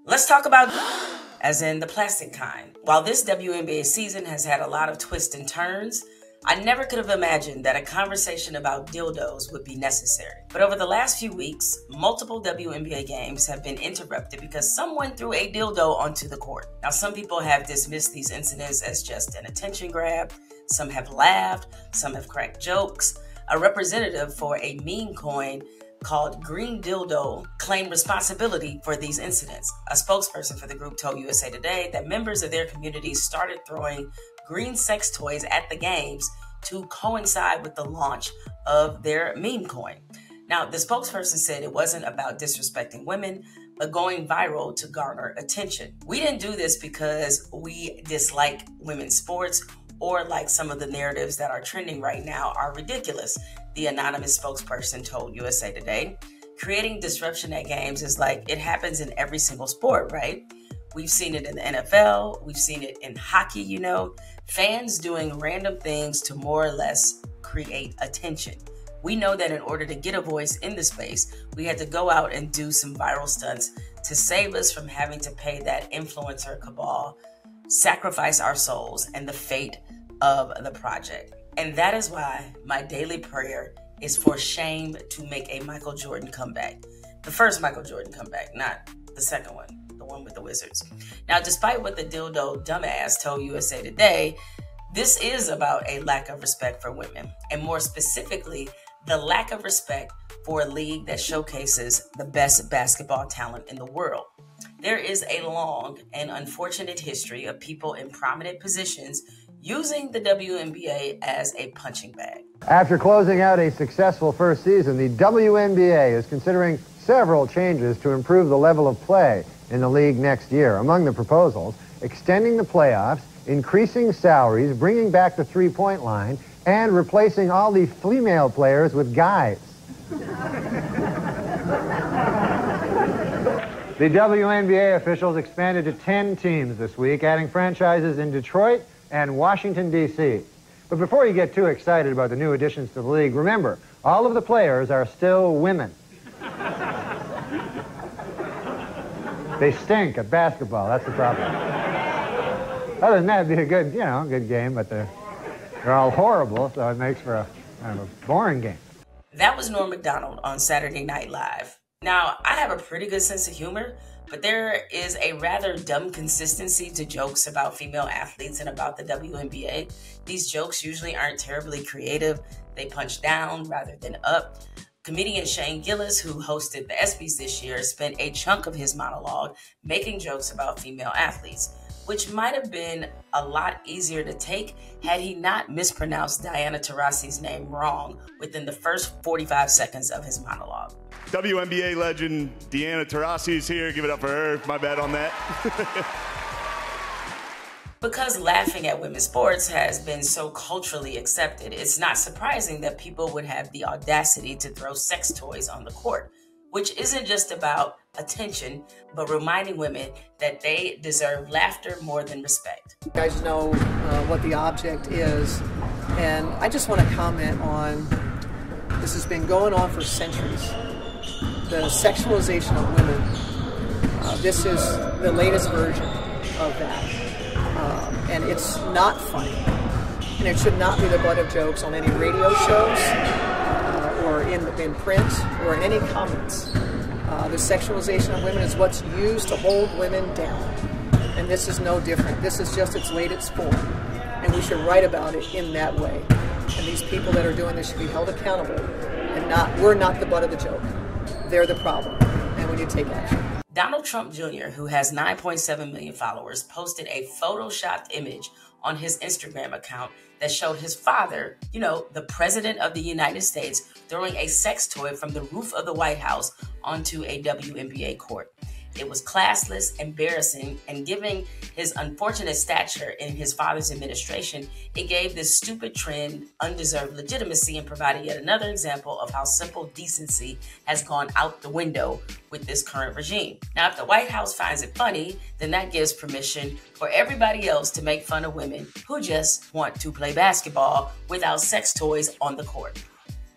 Let's talk about as in the plastic kind. While this WNBA season has had a lot of twists and turns, I never could have imagined that a conversation about dildos would be necessary. But over the last few weeks, multiple WNBA games have been interrupted because someone threw a dildo onto the court. Now, some people have dismissed these incidents as just an attention grab. Some have laughed, some have cracked jokes. A representative for a meme coin called Green Dildo claimed responsibility for these incidents. A spokesperson for the group told USA Today that members of their community started throwing green sex toys at the games to coincide with the launch of their meme coin. Now, the spokesperson said it wasn't about disrespecting women, but going viral to garner attention. We didn't do this because we dislike women's sports or like some of the narratives that are trending right now are ridiculous, the anonymous spokesperson told USA Today. Creating disruption at games is like it happens in every single sport, right? We've seen it in the NFL. We've seen it in hockey, fans doing random things to more or less create attention. We know that in order to get a voice in the space, we had to go out and do some viral stunts to save us from having to pay that influencer cabal, sacrifice our souls and the fate of the project. And that is why my daily prayer is for shame to make a Michael Jordan comeback. The first Michael Jordan comeback, not the second one, the one with the Wizards. Now, despite what the dildo dumbass told USA Today, this is about a lack of respect for women, and more specifically, the lack of respect for a league that showcases the best basketball talent in the world. There is a long and unfortunate history of people in prominent positions using the WNBA as a punching bag. After closing out a successful first season, the WNBA is considering several changes to improve the level of play in the league next year. Among the proposals, extending the playoffs, increasing salaries, bringing back the three-point line, and replacing all the female players with guys. The WNBA officials expanded to 10 teams this week, adding franchises in Detroit and Washington, D.C. But before you get too excited about the new additions to the league, remember, all of the players are still women. They stink at basketball, that's the problem. Other than that, it'd be a good, good game, but they're all horrible, so it makes for a kind of a boring game. That was Norm Macdonald on Saturday Night Live. Now, I have a pretty good sense of humor, but there is a rather dumb consistency to jokes about female athletes and about the WNBA. These jokes usually aren't terribly creative. They punch down rather than up. Comedian Shane Gillis, who hosted the ESPYs this year, spent a chunk of his monologue making jokes about female athletes, which might have been a lot easier to take had he not mispronounced Diana Taurasi's name wrong within the first 45 seconds of his monologue. WNBA legend Diana Taurasi is here. Give it up for her. My bad on that. Because laughing at women's sports has been so culturally accepted, it's not surprising that people would have the audacity to throw sex toys on the court, which isn't just about attention, but reminding women that they deserve laughter more than respect. You guys know what the object is, and I just want to comment on, this has been going on for centuries. The sexualization of women, this is the latest version of that. And it's not funny. And it should not be the butt of jokes on any radio shows or in print or in any comments. The sexualization of women is what's used to hold women down. And this is no different. This is just its latest form. And we should write about it in that way. And these people that are doing this should be held accountable. And we're not the butt of the joke. They're the problem. And we need to take action. Donald Trump Jr., who has 9.7 million followers, posted a photoshopped image on his Instagram account that showed his father, the president of the United States, throwing a sex toy from the roof of the White House onto a WNBA court. It was classless, embarrassing, and given his unfortunate stature in his father's administration, it gave this stupid trend undeserved legitimacy and provided yet another example of how simple decency has gone out the window with this current regime. Now, if the White House finds it funny, then that gives permission for everybody else to make fun of women who just want to play basketball without sex toys on the court.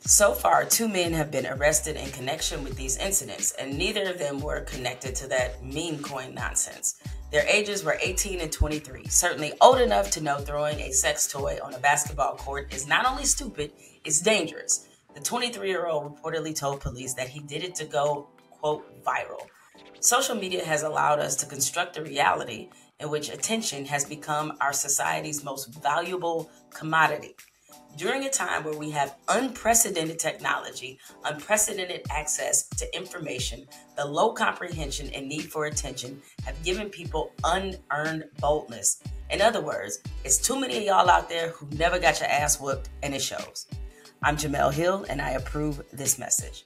So far, 2 men have been arrested in connection with these incidents, and neither of them were connected to that meme coin nonsense. Their ages were 18 and 23, certainly old enough to know throwing a sex toy on a basketball court is not only stupid, it's dangerous. The 23-year-old reportedly told police that he did it to go, quote, viral. Social media has allowed us to construct a reality in which attention has become our society's most valuable commodity. During a time where we have unprecedented technology, unprecedented access to information, the low comprehension and need for attention have given people unearned boldness. In other words, it's too many of y'all out there who never got your ass whooped, and it shows. I'm Jemele Hill, and I approve this message.